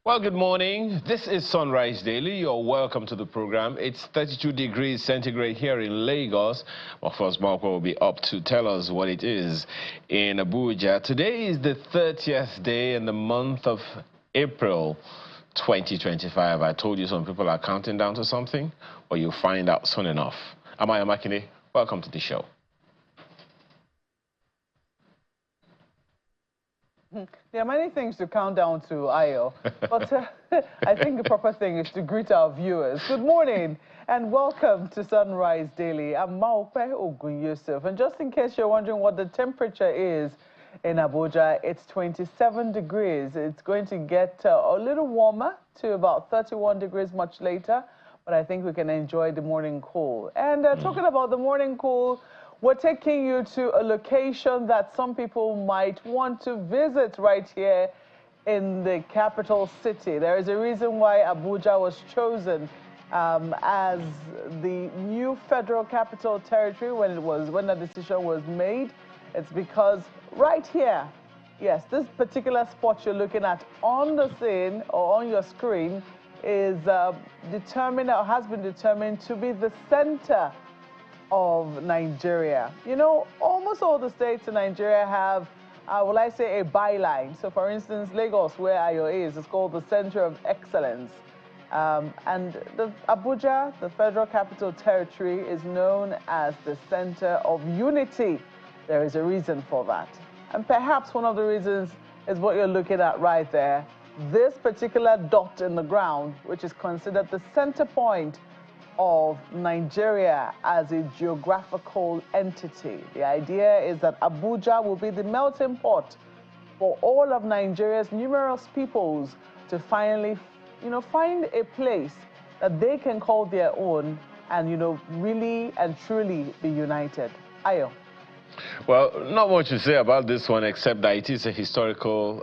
Well, good morning. This is Sunrise Daily. You're welcome to the program. It's 32 degrees centigrade here in Lagos. Of course, Marco will be up to tell us what it is in Abuja. Today is the 30th day in the month of April 2025. I told you some people are counting down to something. Well, you'll find out soon enough. Amaya Makinde, welcome to the show. There are many things to count down to, Ayo, but I think the proper thing is to greet our viewers. Good morning and welcome to Sunrise Daily. I'm Maupe Ogun Yusuf, and just in case you're wondering what the temperature is in Abuja, it's 27 degrees. It's going to get a little warmer to about 31 degrees much later, but I think we can enjoy the morning cool. And talking about the morning cool, we're taking you to a location that some people might want to visit right here in the capital city. There is a reason why Abuja was chosen as the new federal capital territory when the decision was made. It's because right here, yes, this particular spot you're looking at on the scene or on your screen is determined or has been determined to be the center of Nigeria. You know, almost all the states in Nigeria have, will I say, a byline. So, for instance, Lagos, where Ayo is called the Center of Excellence. And the Abuja, the Federal Capital Territory, is known as the Center of Unity. There is a reason for that. And perhaps one of the reasons is what you're looking at right there. This particular dot in the ground, which is considered the center point of Nigeria as a geographical entity. The idea is that Abuja will be the melting pot for all of Nigeria's numerous peoples to finally, find a place that they can call their own and, really and truly be united. Ayo. Well, not much to say about this one except that it is a historical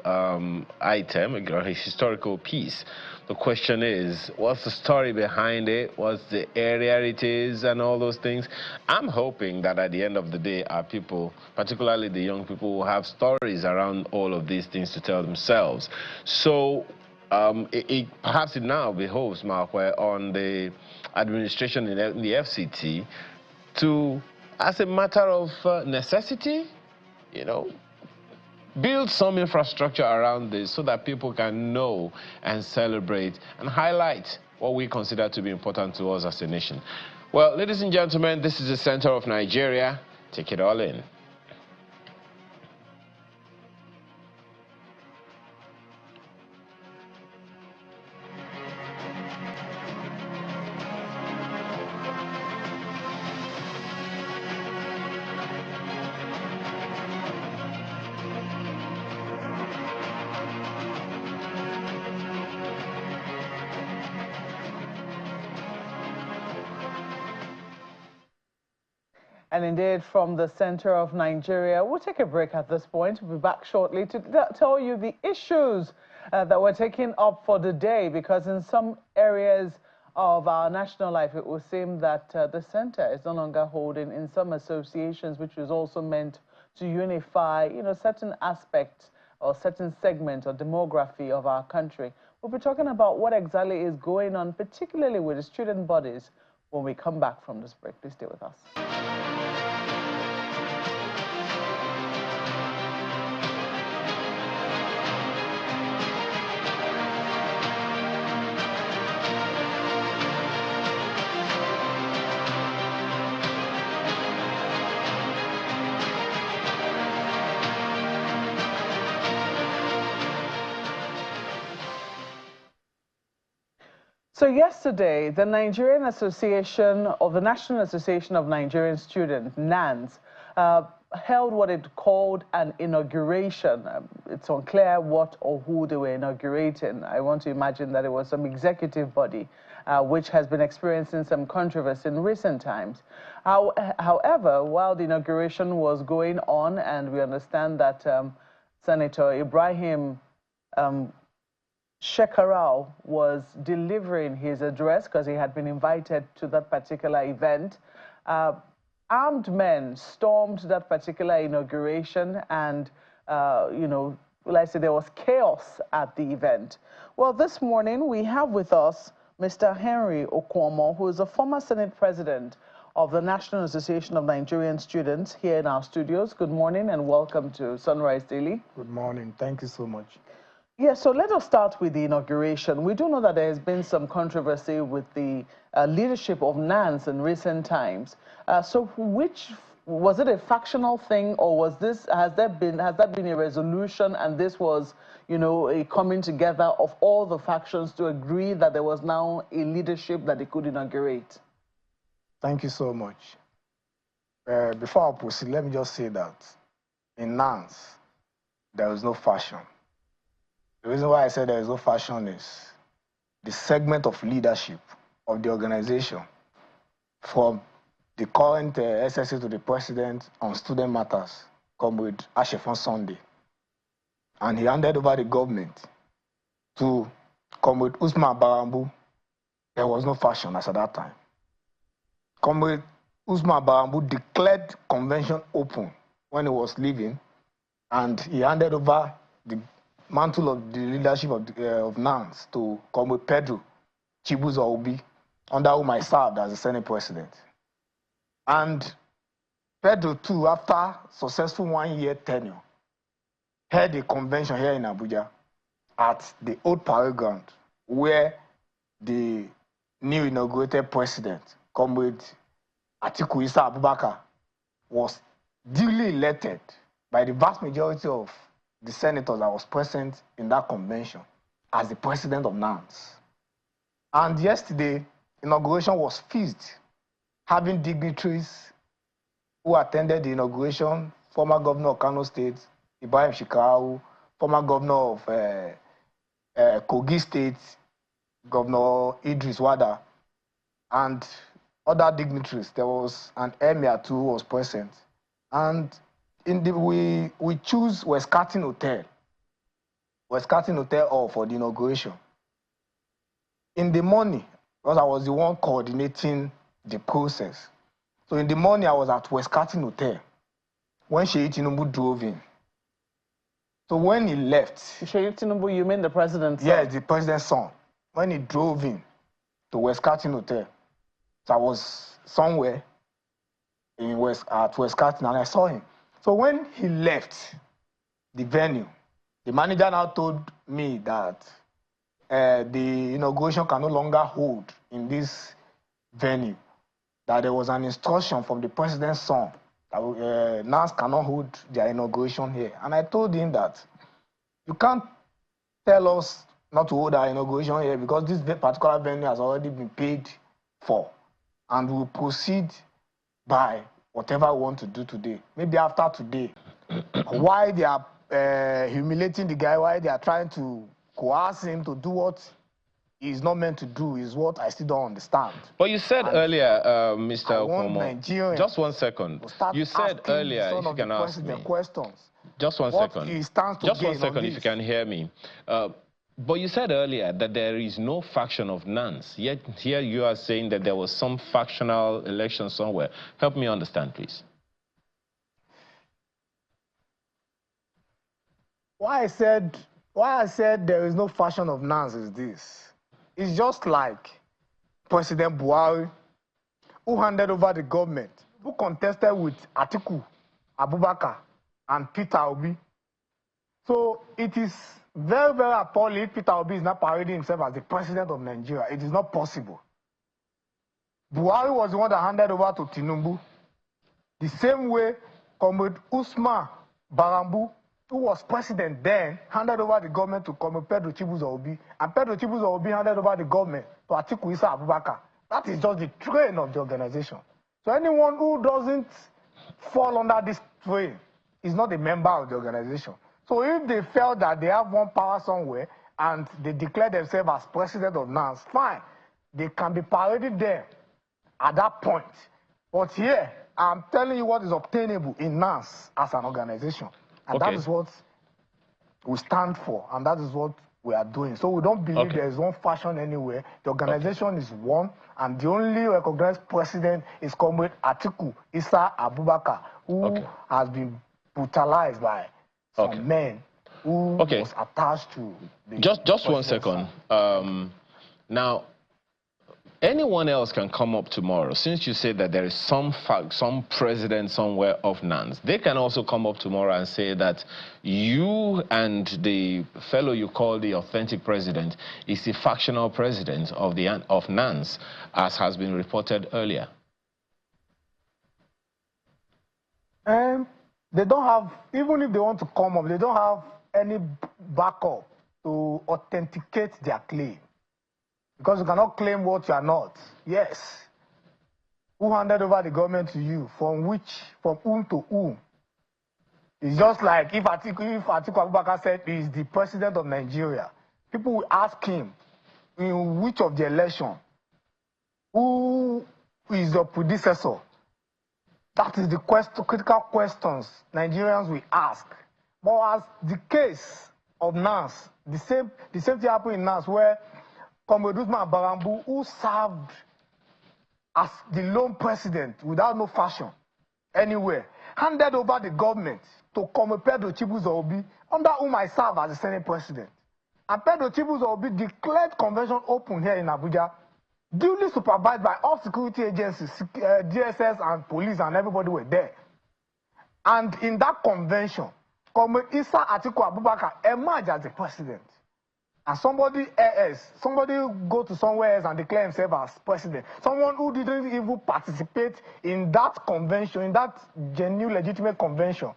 item, a historical piece. The question is, what's the story behind it? What's the area it is and all those things? I'm hoping that at the end of the day, our people, particularly the young people, will have stories around all of these things to tell themselves. So perhaps it now behoves, Markwe, on the administration in the FCT to, as a matter of necessity, build some infrastructure around this so that people can know and celebrate and highlight what we consider to be important to us as a nation. Well, ladies and gentlemen, this is the center of Nigeria. Take it all in. And indeed, from the center of Nigeria, we'll take a break at this point. We'll be back shortly to tell you the issues that we're taking up for the day, because in some areas of our national life, it will seem that the center is no longer holding in some associations, which was also meant to unify, certain aspects or certain segments or demography of our country. We'll be talking about what exactly is going on, particularly with the student bodies, when we come back from this break. Please stay with us. So yesterday, the Nigerian Association of the National Association of Nigerian Students, NANS, held what it called an inauguration. It's unclear what or who they were inaugurating. I want to imagine that it was some executive body, which has been experiencing some controversy in recent times. However, while the inauguration was going on, and we understand that Senator Ibrahim Shekarau was delivering his address because he had been invited to that particular event. Armed men stormed that particular inauguration and, will I say, there was chaos at the event. Well, this morning we have with us Mr. Henry Okunomo, who is a former Senate President of the National Association of Nigerian Students, here in our studios. Good morning and welcome to Sunrise Daily. Good morning. Thank you so much. Yeah, so let us start with the inauguration. We do know that there has been some controversy with the leadership of NANS in recent times. So was it a factional thing, or has that been a resolution, and this was, you know, a coming together of all the factions to agree that there was now a leadership that they could inaugurate? Thank you so much. Before I proceed, let me just say that in NANS, there is no fashion. The reason why I said there is no fashion is the segment of leadership of the organization, from the current SSA to the president on student matters, come with Ashefon Sunday. And he handed over the government to Comrade Usman Barambu. There was no fashion as at that time. Comrade Usman Barambu declared convention open when he was leaving, and he handed over the mantle of the leadership of NANS to Comrade Pedro Chibuzo Obi, under whom I served as the Senate President. And Pedro, too, after successful one-year tenure, held a convention here in Abuja at the old parade ground, where the new inaugurated president, Comrade Atiku Issa Abubakar, was duly elected by the vast majority of the senators that was present in that convention as the president of NANS. And yesterday, inauguration was fixed, having dignitaries who attended the inauguration: former governor of Kano State, Ibrahim Shekau, former governor of Kogi State, Governor Idris Wada, and other dignitaries. There was an emir too who was present. And we choose West Carton Hotel Hall for the inauguration. In the morning, because I was the one coordinating the process, so in the morning I was at West Carton Hotel when Sheyi Tinubu drove in. So when he left... Sheyi Tinubu, you mean the president's son? Yes, the president's son. When he drove in to West Carton Hotel, so I was somewhere at West Carton, and I saw him. So when he left the venue, the manager now told me that the inauguration can no longer hold in this venue, that there was an instruction from the president's son that NANS cannot hold their inauguration here. And I told him that you can't tell us not to hold our inauguration here, because this particular venue has already been paid for, and we'll proceed by whatever we want to do today. Maybe after today, why they are humiliating the guy, why they are trying to coerce him to do what he's not meant to do, is what I still don't understand. But you said earlier, Mr. Okunomo, just 1 second. You said earlier, if you can ask me. Questions. Just 1 second. Just 1 second, if you can hear me. But you said earlier that there is no faction of NANS, yet here you are saying that there was some factional election somewhere. Help me understand, please. Why I said there is no faction of NANS is this. It's just like President Buhari, who handed over the government, who contested with Atiku Abubakar and Peter Obi. So it is very, very appalling if Peter Obi is not parading himself as the president of Nigeria. It is not possible. Buhari was the one that handed over to Tinubu. The same way Comrade Usman Barambu, who was president then, handed over the government to Comrade Pedro Chibuzo Obi, and Pedro Chibuzo Obi handed over the government to Atiku Issa Abubakar. That is just the train of the organization. So anyone who doesn't fall under this train is not a member of the organization. So if they felt that they have one power somewhere and they declare themselves as president of NANS, fine. They can be paraded there at that point. But here, I'm telling you what is obtainable in NANS as an organization. And that is what we stand for, and that is what we are doing. So we don't believe there is one fashion anywhere. The organization is one, and the only recognized president is Comrade Atiku Issa Abubakar, who has been brutalized by some men who was attached to the Just 1 second. Now, anyone else can come up tomorrow. Since you said that there is some president somewhere of NANS, they can also come up tomorrow and say that you and the fellow you call the authentic president is the factional president of NANS, as has been reported earlier. They don't have, even if they want to come up, they don't have any backup to authenticate their claim. Because you cannot claim what you are not. Yes. Who handed over the government to you? From whom to whom? It's just like if Atiku Abubakar said he is the president of Nigeria, people will ask him in which of the election, who is your predecessor? That is the critical questions Nigerians will ask. But as the case of NANS, the same thing happened in NANS, where Comrade Usman Barambu, who served as the lone president without no fashion anywhere, handed over the government to Comrade Pedro Chibuzo-Obi, under whom I serve as the Senate president. And Pedro Chibuzo-Obi declared convention open here in Abuja, duly supervised by all security agencies, DSS and police, and everybody were there. And in that convention, Comrade Isa Atiku Abubakar emerged as the president. And somebody go to somewhere else and declare himself as president. Someone who didn't even participate in that convention, in that genuine legitimate convention,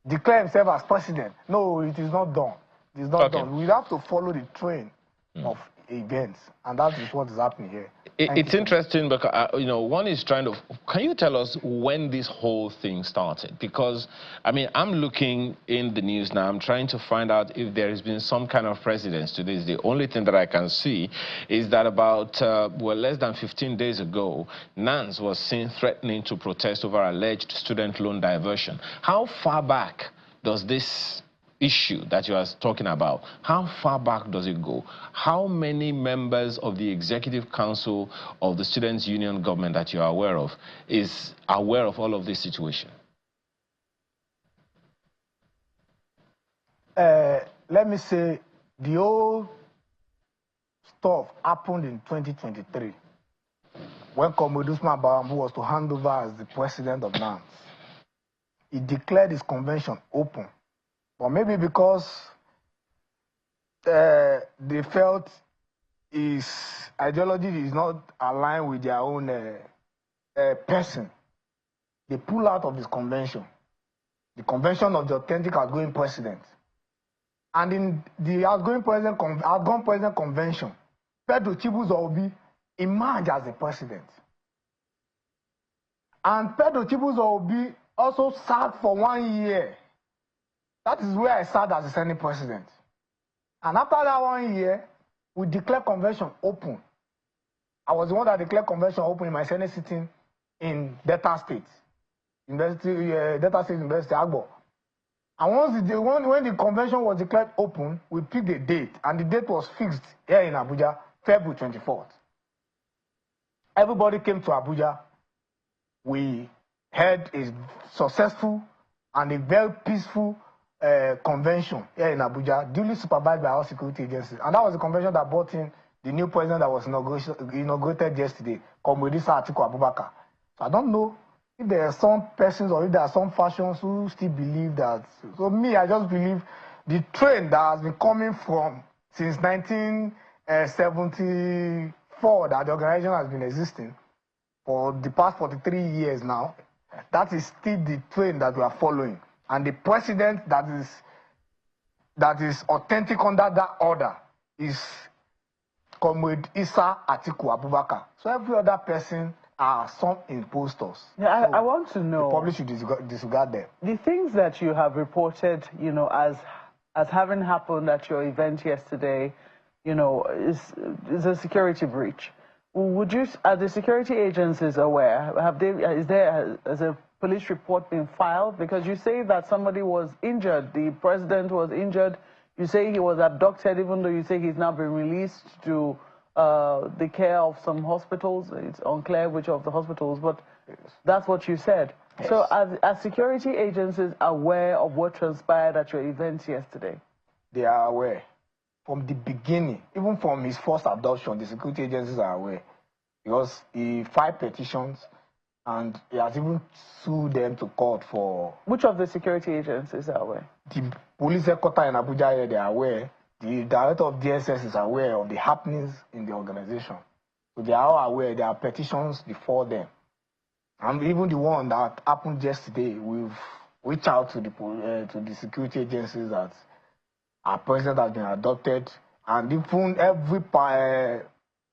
declare himself as president. No, it is not done. It is not done. We have to follow the train of events, and that is what is happening here. It's interesting because, you know, one is trying to... Can you tell us when this whole thing started? Because, I mean, I'm looking in the news now. I'm trying to find out if there has been some kind of precedence to this. The only thing that I can see is that about, less than 15 days ago, NANS was seen threatening to protest over alleged student loan diversion. How far back does this issue that you are talking about, how far back does it go? How many members of the Executive Council of the Students' Union government that you are aware of is aware of all of this situation? Let me say, the whole stuff happened in 2023 when Comrade Usman Barambu was to hand over as the president of NANS. He declared his convention open. Or maybe because they felt his ideology is not aligned with their own person, they pull out of this convention, the convention of the authentic outgoing president. And in the outgoing president convention, Pedro Chibuzo-Obi emerged as the president. And Pedro Chibuzo-Obi also served for 1 year. That is where I served as the Senate president. And after that 1 year, we declared convention open. I was the one that declared convention open in my Senate sitting in Delta State University, Agbo. And when the convention was declared open, we picked a date, and the date was fixed here in Abuja, February 24th. Everybody came to Abuja. We had a successful and a very peaceful convention here in Abuja, duly supervised by our security agencies. And that was the convention that brought in the new president that was inaugurated yesterday, Comrade Isa Atiku Abubakar. So I don't know if there are some persons or if there are some factions who still believe that. So me, I just believe the trend that has been coming from since 1974 that the organization has been existing for the past 43 years now, that is still the trend that we are following. And the president that is authentic under that order is Comrade Isa Atiku Abubakar. So every other person are some imposters. Yeah, so I want to know. The public should disregard them. The things that you have reported, you know, as having happened at your event yesterday, you know, is a security breach. Would you, are the security agencies aware? Has a police report been filed? Because you say that somebody was injured, the president was injured. You say he was abducted, even though you say he's now been released to the care of some hospitals. It's unclear which of the hospitals, but that's what you said. Yes. So are security agencies aware of what transpired at your event yesterday? they are aware. From the beginning, even from his first adoption, the security agencies are aware. Because he filed petitions and he has even sued them to court for... Which of the security agencies are aware? The police headquarters in Abuja, they are aware. The director of DSS is aware of the happenings in the organization. So they are all aware. There are petitions before them. And even the one that happened yesterday, we've reached out to the security agencies that our president has been adopted, and even every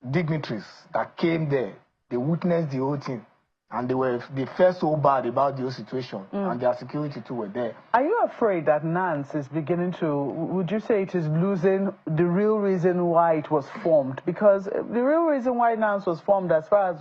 dignitaries that came there, they witnessed the whole thing, and they felt so bad about the whole situation, and their security too were there. Are you afraid that NANS is beginning to, would you say it is losing the real reason why it was formed? Because the real reason why NANS was formed, as far as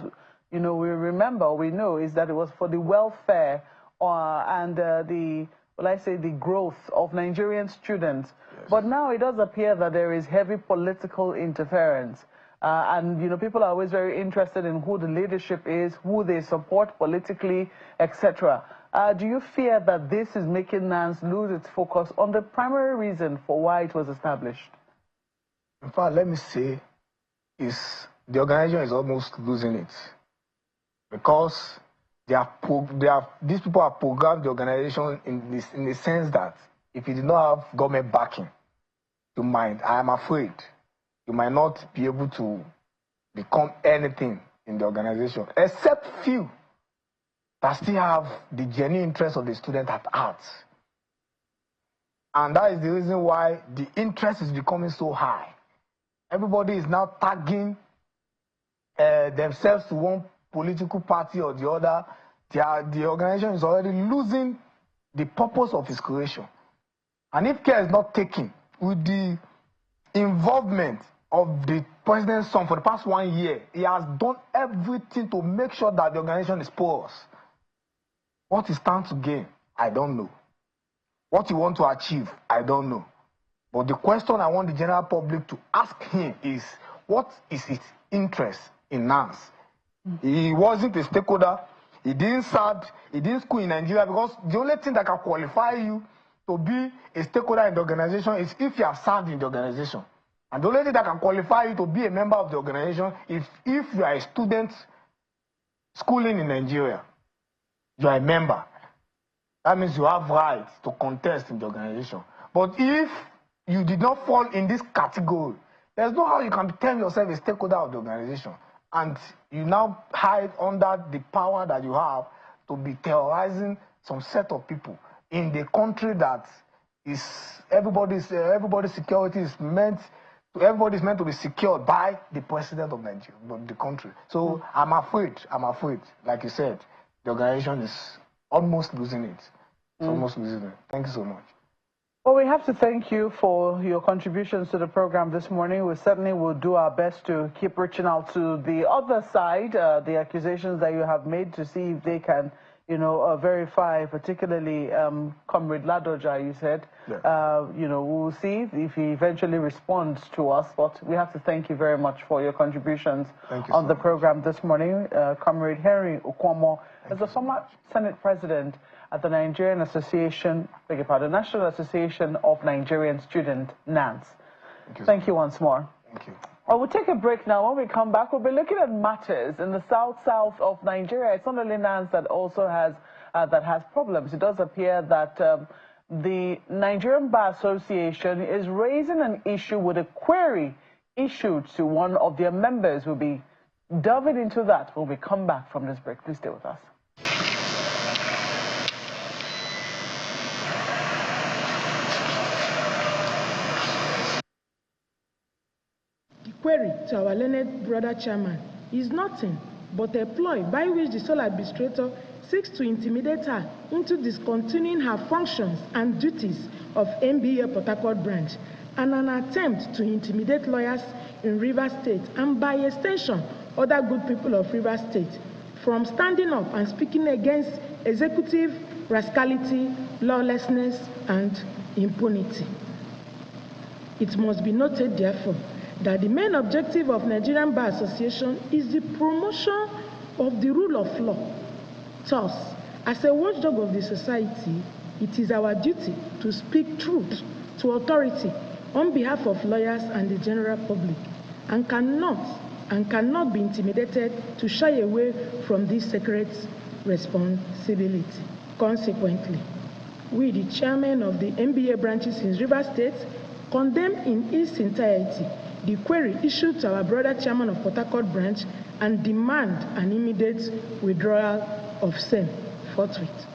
we remember, we know, is that it was for the welfare and the growth of Nigerian students. Yes. But now it does appear that there is heavy political interference. And people are always very interested in who the leadership is, who they support politically, etc. Do you fear that this is making NANS lose its focus on the primary reason for why it was established? In fact, let me say, the organization is almost losing it. Because these people have programmed the organization in the sense that if you do not have government backing, I am afraid you might not be able to become anything in the organization, except few that still have the genuine interest of the student at heart. And that is the reason why the interest is becoming so high. Everybody is now tagging themselves to one political party or the other. The organization is already losing the purpose of its creation. And if care is not taken with the involvement of the president's son for the past 1 year, he has done everything to make sure that the organization is porous. What he stands to gain, I don't know. What he wants to achieve, I don't know. But the question I want the general public to ask him is, what is his interest in NANS? He wasn't a stakeholder. He didn't school in Nigeria, because the only thing that can qualify you to be a stakeholder in the organization is if you have served in the organization. And the only thing that can qualify you to be a member of the organization is if you are a student schooling in Nigeria. You are a member. That means you have rights to contest in the organization. But if you did not fall in this category, there's no how you can term yourself a stakeholder of the organization. And you now hide under the power that you have to be terrorizing some set of people in the country that is everybody's security is meant to be secured by the president of Nigeria, the country. So I'm afraid, like you said, the organization is almost losing it. It's almost losing it. Thank you so much. Well, we have to thank you for your contributions to the program this morning. We certainly will do our best to keep reaching out to the other side, the accusations that you have made, to see if they can, verify, particularly Comrade Ladoja, you said. Yeah. We'll see if he eventually responds to us, but we have to thank you very much for your contributions on the program this morning. Comrade Henry Okunomo is a former Senate President at the Nigerian Association, the National Association of Nigerian Students, NANS. Thank you once more. Thank you. Well, we'll take a break now. When we come back, we'll be looking at matters in the south of Nigeria. It's not only NANS that also has problems. It does appear that the Nigerian Bar Association is raising an issue with a query issued to one of their members. We'll be delving into that when we come back from this break. Please stay with us. Query to our learned brother chairman is nothing but a ploy by which the sole administrator seeks to intimidate her into discontinuing her functions and duties of MBA Port Harcourt branch, and an attempt to intimidate lawyers in Rivers State and by extension other good people of Rivers State from standing up and speaking against executive rascality, lawlessness, and impunity. It must be noted, therefore, that the main objective of Nigerian Bar Association is the promotion of the rule of law. Thus, as a watchdog of the society, it is our duty to speak truth to authority on behalf of lawyers and the general public, and cannot be intimidated to shy away from this sacred responsibility. Consequently, we, the chairman of the NBA branches in Rivers State, condemn in its entirety the query issued to our brother chairman of Port Harcourt branch and demand an immediate withdrawal of same forthwith.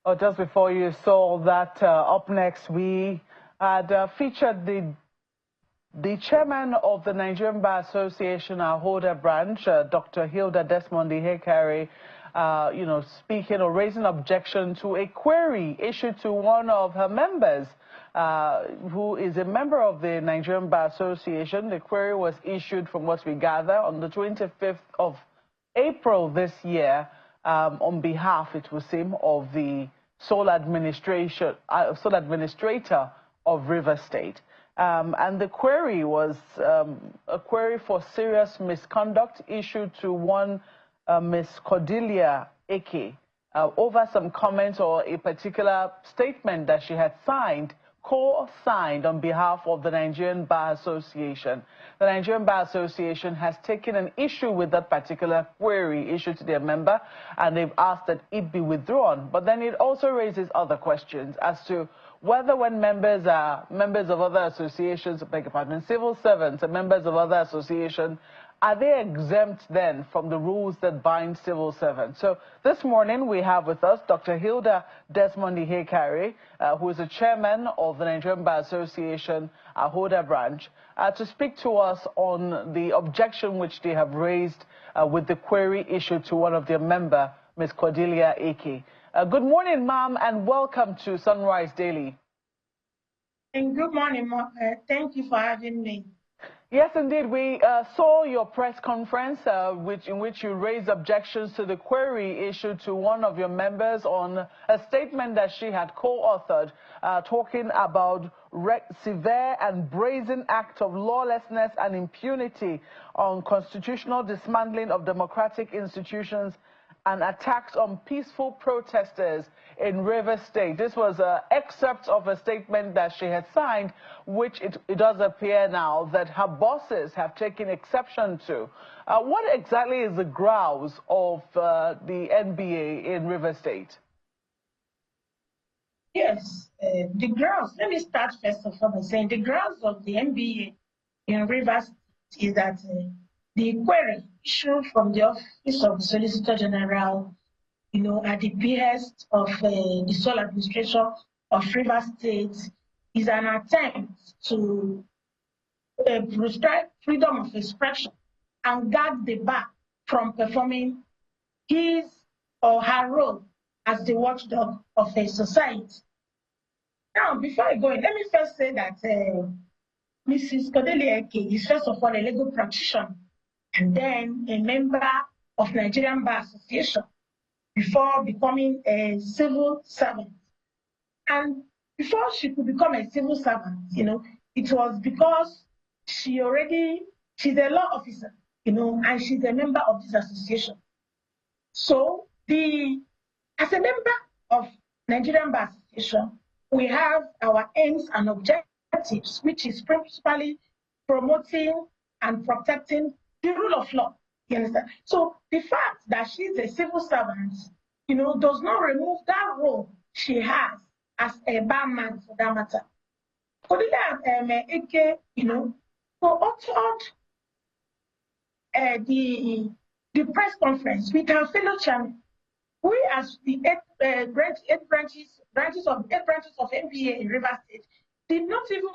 Oh, just before you saw that, up next, we had featured the chairman of the Nigerian Bar Association, Abuja branch, Dr. Hilda Desmond Ihekari, speaking or raising objection to a query issued to one of her members, who is a member of the Nigerian Bar Association. The query was issued, from what we gather, on the 25th of April this year, on behalf, it would seem, of the sole administrator of River State. And the query was a query for serious misconduct issued to one Miss Cordelia Eke over some comments or a particular statement that she had co-signed on behalf of the Nigerian Bar Association. The Nigerian Bar Association has taken an issue with that particular query issued to their member, and they've asked that it be withdrawn. But then it also raises other questions as to whether when members are members of other associations, beg your pardon, civil servants and members of other associations, are they exempt then from the rules that bind civil servants? So this morning we have with us Dr. Hilda Desmond Ihekari, who is the chairman of the Nigerian Bar Association, Abuja branch, to speak to us on the objection which they have raised with the query issued to one of their members, Ms. Cordelia Eke. Good morning, ma'am, and welcome to Sunrise Daily. And good morning, Mom. Thank you for having me. Yes, indeed. We saw your press conference in which you raised objections to the query issued to one of your members on a statement that she had co-authored, talking about severe and brazen acts of lawlessness and impunity on constitutional dismantling of democratic institutions and attacks on peaceful protesters in River State. This was an excerpt of a statement that she had signed, which it does appear now that her bosses have taken exception to. What exactly is the grounds of the NBA in River State? Yes, the grounds, let me start first of all by saying the grounds of the NBA in River State is that the query issued from the Office of the Solicitor General, at the behest of the sole administration of River State, is an attempt to prescribe freedom of expression and guard the bar from performing his or her role as the watchdog of a society. Now, before I go in, let me first say that Mrs. Cordelia Eke is first of all a legal practitioner and then a member of Nigerian Bar Association before becoming a civil servant. And before she could become a civil servant, it was because she's a law officer, and she's a member of this association. So as a member of Nigerian Bar Association, we have our aims and objectives, which is principally promoting and protecting the rule of law. You understand? So the fact that she's a civil servant, does not remove that role she has as a barman for that matter. Cordelia Eke, co-authored the press conference with our fellow chairman. We, as the eight branches of MBA in Rivers State, did not even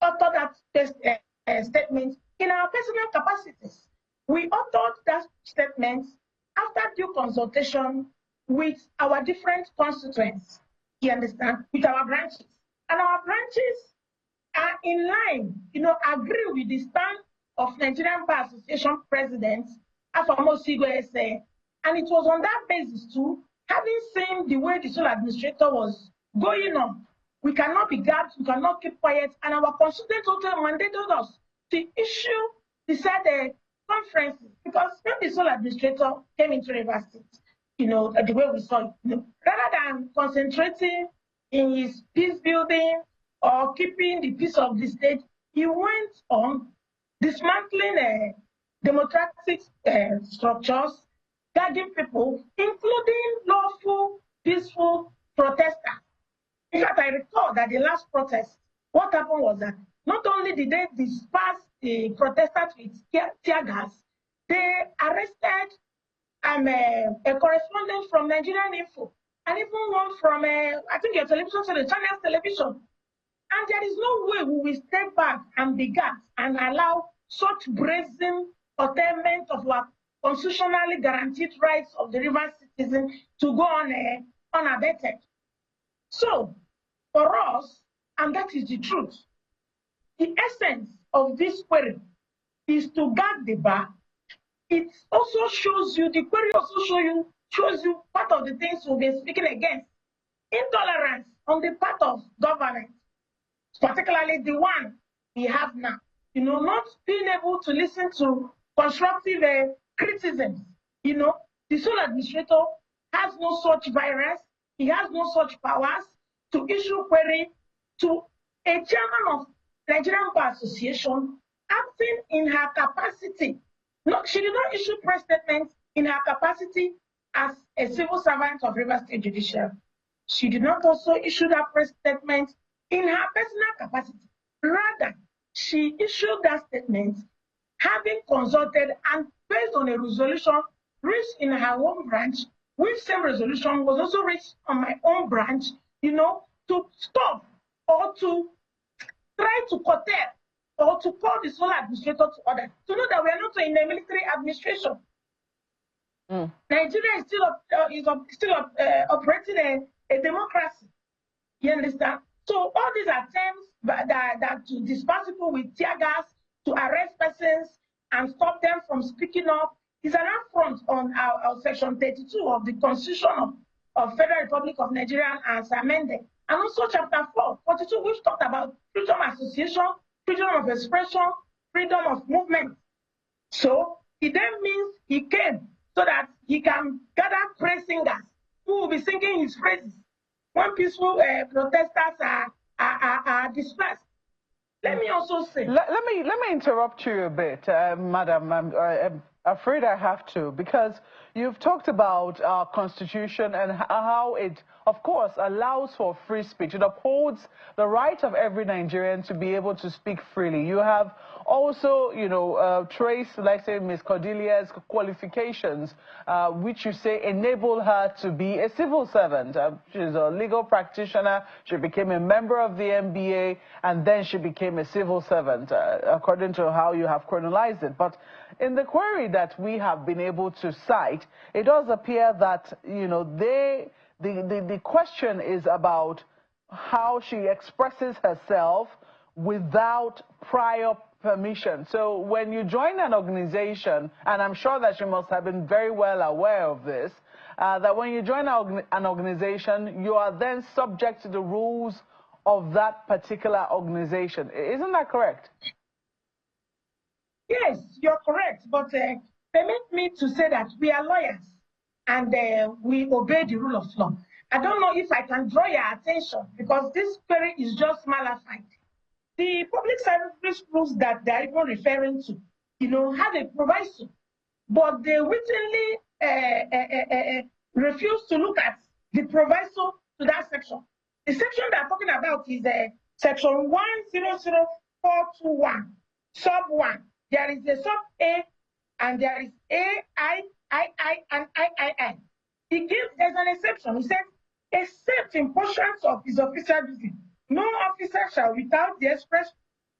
utter that statement in our personal capacities. We uttered that statement after due consultation with our different constituents. You understand? With our branches, and our branches are in line, agree with the stand of Nigerian Bar Association President Afamosigo Ese. And it was on that basis too, having seen the way the sole administrator was going on, we cannot be gagged, we cannot keep quiet, and our constituent also mandated us to issue the conferences, because when the sole administrator came into Rivers State, the way we saw it, rather than concentrating in his peace building or keeping the peace of the state, he went on dismantling democratic structures, gagging people, including lawful, peaceful protesters. In fact, I recall that the last protest, what happened was that not only did they disperse the protesters with tear gas, they arrested a correspondent from Nigerian Info, and even one from, I think, your television, so the Channels Television. And there is no way we will step back and be gagged and allow such brazen curtailment of our constitutionally guaranteed rights of the river citizen to go on unabated. So, for us, and that is the truth, the essence of this query is to guard the bar. It also shows you, the query also shows you part of the things we've been speaking against. Intolerance on the part of government, particularly the one we have now. Not being able to listen to constructive criticisms. The sole administrator has no such virus, he has no such powers to issue query to a chairman of Nigerian Bar Association acting in her capacity. No, she did not issue press statements in her capacity as a civil servant of Rivers State Judiciary. She did not also issue that press statement in her personal capacity. Rather, she issued that statement having consulted and based on a resolution reached in her own branch, which same resolution was also reached on my own branch, to stop or to try to curtail or to call the sole administrator to order, to know that we are not in a military administration. Nigeria is still operating a democracy. You understand? So all these attempts that to disperse people with tear gas, to arrest persons and stop them from speaking up, is an affront on our Section 32 of the Constitution of Federal Republic of Nigeria as amended. And also Chapter 42, which talked about freedom of association, freedom of expression, freedom of movement. So it then means he came so that he can gather praise singers who will be singing his praises when peaceful protesters are dispersed. Let me also say. Let me interrupt you a bit, Madam. I'm afraid I have to, because you've talked about our Constitution and how it, of course, allows for free speech. It upholds the right of every Nigerian to be able to speak freely. You have also, traced, like say, Ms. Cordelia's qualifications, which you say enable her to be a civil servant. She's a legal practitioner. She became a member of the MBA, and then she became a civil servant, according to how you have chronologized it. But in the query that we have been able to cite, it does appear that, the question is about how she expresses herself without prior permission. So when you join an organization, and I'm sure that you must have been very well aware of this, that when you join an organization, you are then subject to the rules of that particular organization. Isn't that correct? Yes, you're correct. But permit me to say that we are lawyers and we obey the rule of law. I don't know if I can draw your attention, because this query is just malified. The public service rules that they're even referring to, have a proviso, but they wittingly refuse to look at the proviso to that section. The section they're talking about is section 100421, sub 1. There is a sub A and there is A, I, and I. There's an exception. He says, except in portions of his official duty, no officer shall, without the express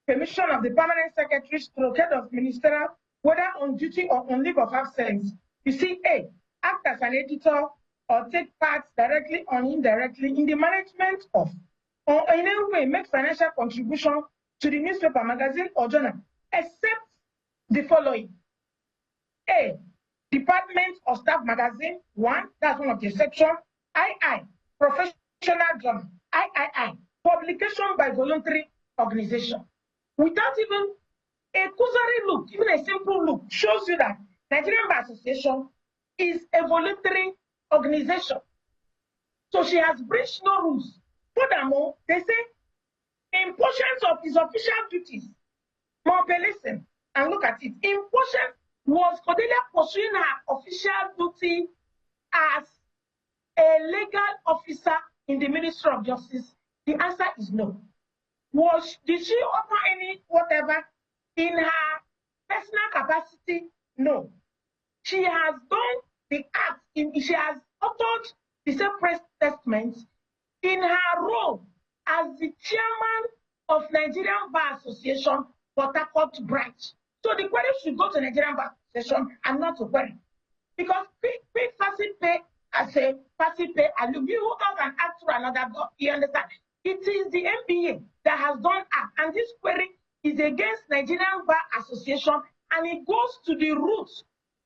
permission of the permanent secretary, stroke head of ministerial, whether on duty or on leave of absence. You see, A, act as an editor or take part directly or indirectly in the management of, or in any way make financial contribution to the newspaper, magazine, or journal, except the following. A, Department of Staff Magazine, 1, that's one of the section. II, Professional Journal. III, publication by voluntary organization. Without even a cursory look, even a simple look, shows you that Nigerian Bar Association is a voluntary organization. So she has breached no rules. Furthermore, they say, in portions of his official duties, listen and look at it. In portions, was Cordelia pursuing her official duty as a legal officer in the Ministry of Justice? The answer is no. Did she offer any whatever in her personal capacity? No. She has done the act, she has authored the same press statement in her role as the chairman of Nigerian Bar Association, Port Harcourt branch. So the query should go to Nigerian Bar Association and not to query. Because quick passive pay as a passive pay, and you who can act through another door, you understand? It is the NBA that has done act, and this query is against Nigerian Bar Association, and it goes to the roots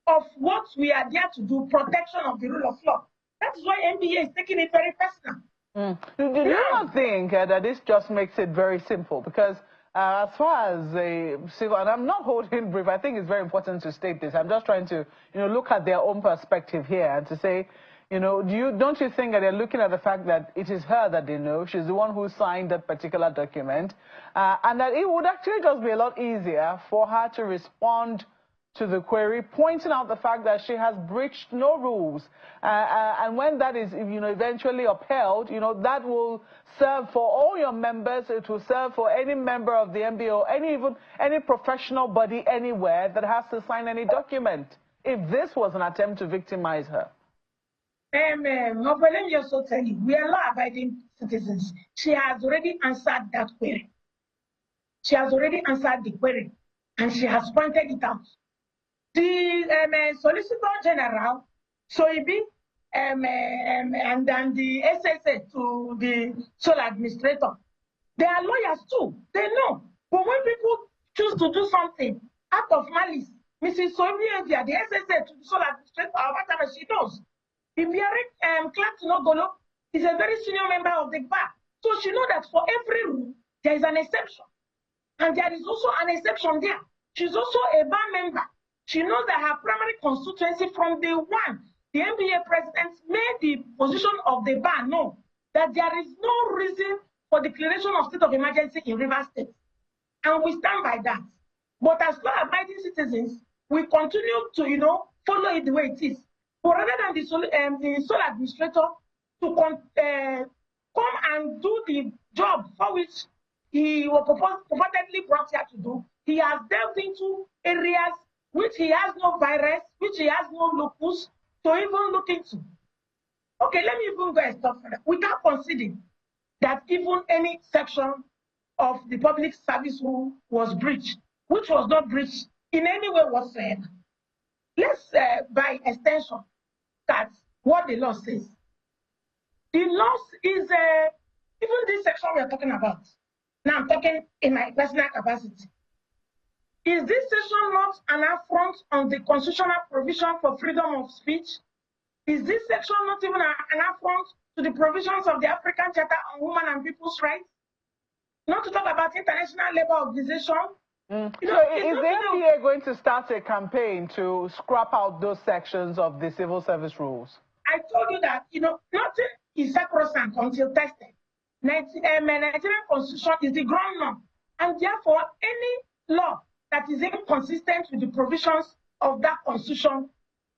of what we are there to do, protection of the rule of law. That is why NBA is taking it very personal. Do you not think that this just makes it very simple? Because as far as civil, and I'm not holding brief, I think it's very important to state this. I'm just trying to, look at their own perspective here and to say, don't you think that they're looking at the fact that it is her that they know, she's the one who signed that particular document, and that it would actually just be a lot easier for her to respond to the query, pointing out the fact that she has breached no rules, and when that is, eventually upheld, that will serve for all your members. It will serve for any member of the MBO, any professional body anywhere that has to sign any document. If this was an attempt to victimize her. But let me also tell you, we are law-abiding citizens. She has already answered that query. She has already answered the query, and she has pointed it out. The Solicitor General, Soibi, and then the SSA to the sole administrator, they are lawyers too. They know. But when people choose to do something out of malice, Mrs. Soibi, the SSA to the sole administrator, or whatever she knows. Ibiari Clark Nogolo is a very senior member of the bar. So she knows that for every rule, there is an exception. And there is also an exception there. She's also a bar member. She knows that her primary constituency from day one, the NBA president made the position of the bar know that there is no reason for declaration of state of emergency in Rivers State. And we stand by that. But as law-abiding citizens, we continue to, follow it the way it is. But rather than the sole administrator to come and do the job for which he was purportedly brought here to do, he has delved into areas which he has no virus, which he has no locus to even look into. Okay, let me even go a step further. Without considering that even any section of the public service rule was breached, which was not breached in any way whatsoever. Let's, by extension, that's what the law says. The law is, even this section we are talking about, now I'm talking in my personal capacity. Is this section not an affront on the constitutional provision for freedom of speech? Is this section not even an affront to the provisions of the African Charter on Women and People's Rights? Not to talk about International Labour Organization. So is the NBA going to start a campaign to scrap out those sections of the civil service rules? I told you that, nothing is sacrosanct until tested. Nigerian Constitution is the ground norm, and therefore any law that is inconsistent with the provisions of that Constitution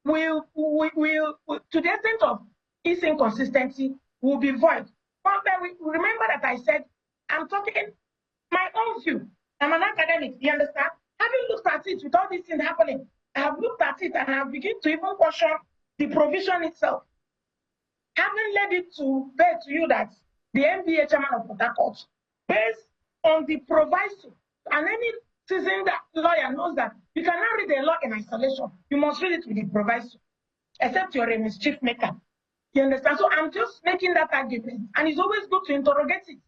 will to the extent of its inconsistency, will be void. But remember that I said, I'm talking my own view. I'm an academic, you understand? Having looked at it with all these things happening, I have looked at it and I have begun to even question the provision itself. Having led it to bear to you that the NBA chairman of Port Harcourt, based on the proviso, and any seasoned lawyer knows that you cannot read the law in isolation. You must read it with the proviso, except you're a mischief maker. You understand? So I'm just making that argument, and it's always good to interrogate it.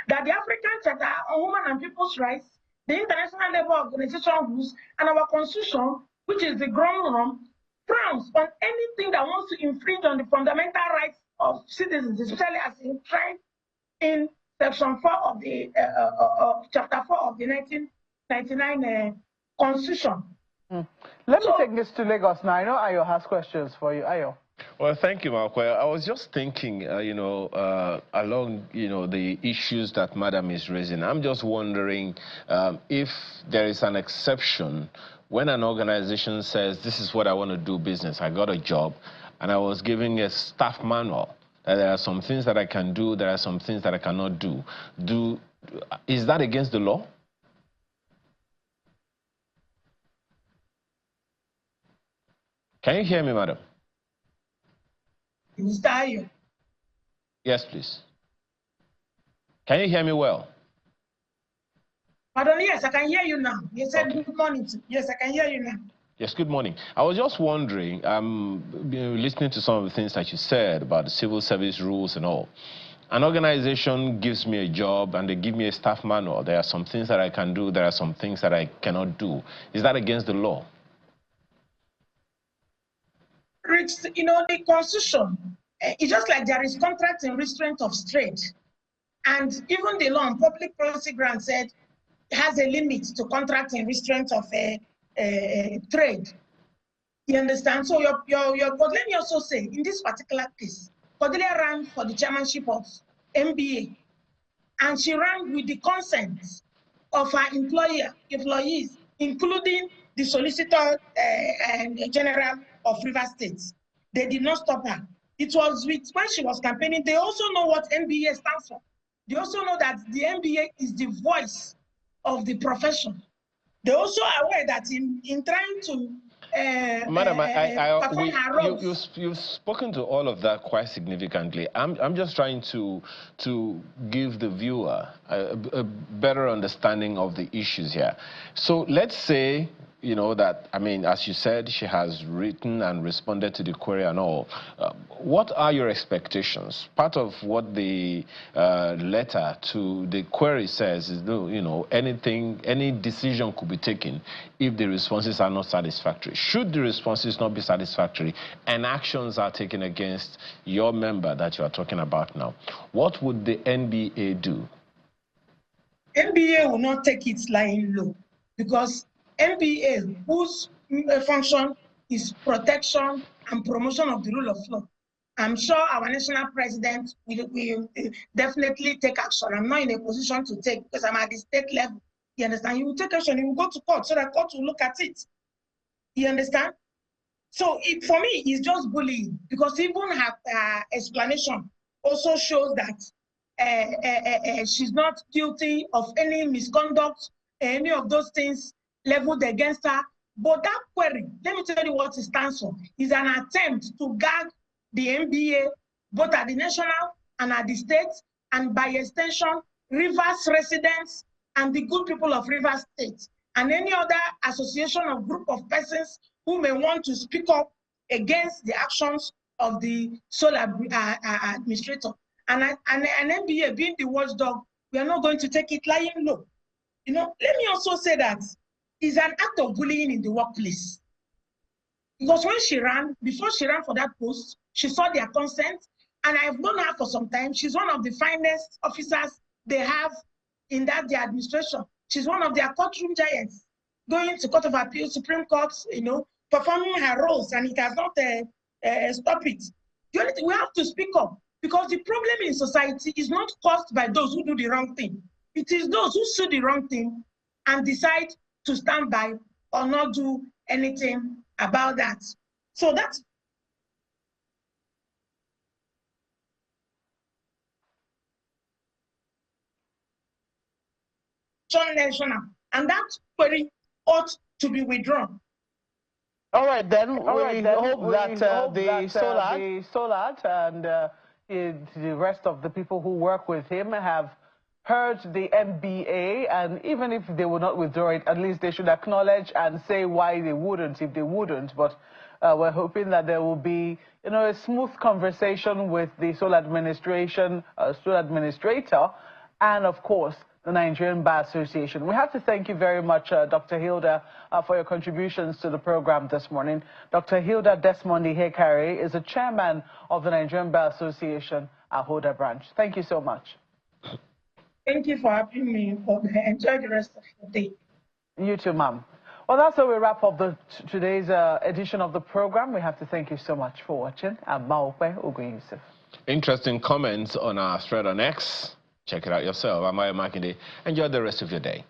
That the African Charter on Women and People's Rights, the International Labour Organization rules, and our Constitution, which is the ground norm, frowns on anything that wants to infringe on the fundamental rights of citizens, especially as enshrined in Section 4 of the Chapter 4 of the 1999 Constitution. Let me take this to Lagos now. I know Ayo has questions for you. Ayo. Well, thank you, Mark. Well, I was just thinking, along, the issues that Madam is raising. I'm just wondering if there is an exception when an organization says, this is what I want to do business. I got a job, and I was giving a staff manual. There are some things that I can do, there are some things that I cannot do. Is that against the law? Can you hear me, madam? Mr. Ayo. Yes, please. Can you hear me well? Pardon, yes, I can hear you now. You said Okay. good morning. Yes, I can hear you now. Yes, good morning. I was just wondering, listening to some of the things that you said about the civil service rules and all. An organization gives me a job and they give me a staff manual. There are some things that I can do, there are some things that I cannot do. Is that against the law? The Constitution, it's just like there is contract in restraint of trade. And even the law on public policy grant said it has a limit to contract in restraint of trade. You understand? So but let me also say, in this particular case, Cordelia ran for the chairmanship of MBA, and she ran with the consent of her employees, including the Solicitor General of Rivers State. They did not stop her. It was when she was campaigning, they also know what MBA stands for. They also know that the MBA is the voice of the profession. They also are aware that in trying to Madam, perform her roles. you've spoken to all of that quite significantly. I'm just trying to give the viewer a better understanding of the issues here. So let's say, that, as you said, she has written and responded to the query and all. What are your expectations? Part of what the letter to the query says is, any decision could be taken if the responses are not satisfactory. Should the responses not be satisfactory and actions are taken against your member that you are talking about now, what would the NBA do? NBA will not take it lying low, because NBA, whose function is protection and promotion of the rule of law, I'm sure our national president will definitely take action. I'm not in a position to take, because I'm at the state level. You understand? He will take action. He will go to court so that court will look at it. You understand? So for me, it's just bullying, because even her explanation also shows that she's not guilty of any misconduct, any of those things leveled against her. But that query, let me tell you what it stands for, is an attempt to gag the NBA, both at the national and at the state, and by extension, Rivers residents and the good people of Rivers State, and any other association or group of persons who may want to speak up against the actions of the sole administrator. And an NBA being the watchdog, we are not going to take it lying low. Let me also say that it's an act of bullying in the workplace. Because when she ran, before she ran for that post, she saw their consent, and I've known her for some time. She's one of the finest officers they have in their administration. She's one of their courtroom giants, going to Court of Appeal, Supreme Court, performing her roles, and it has not stopped it. The only thing, we have to speak up, because the problem in society is not caused by those who do the wrong thing. It is those who do the wrong thing and decide to stand by or not do anything about that. So that's national, and that query ought to be withdrawn. All right, then. We hope that the Solad and the rest of the people who work with him have heard the MBA, and even if they would not withdraw it, at least they should acknowledge and say why they wouldn't if they wouldn't. But we're hoping that there will be, a smooth conversation with the Sol administration, Sol administrator, and of course, the Nigerian Bar Association. We have to thank you very much, Dr. Hilda, for your contributions to the program this morning. Dr. Hilda Desmondi Hekari is the chairman of the Nigerian Bar Association, Ahoda branch. Thank you so much. Thank you for having me. Enjoy the rest of the day. You too, ma'am. Well, that's how we wrap up today's edition of the program. We have to thank you so much for watching. I'm Maokwe Ogun-Yusuf. Interesting comments on our thread on X. Check it out yourself. I'm Maya Makinde. Enjoy the rest of your day.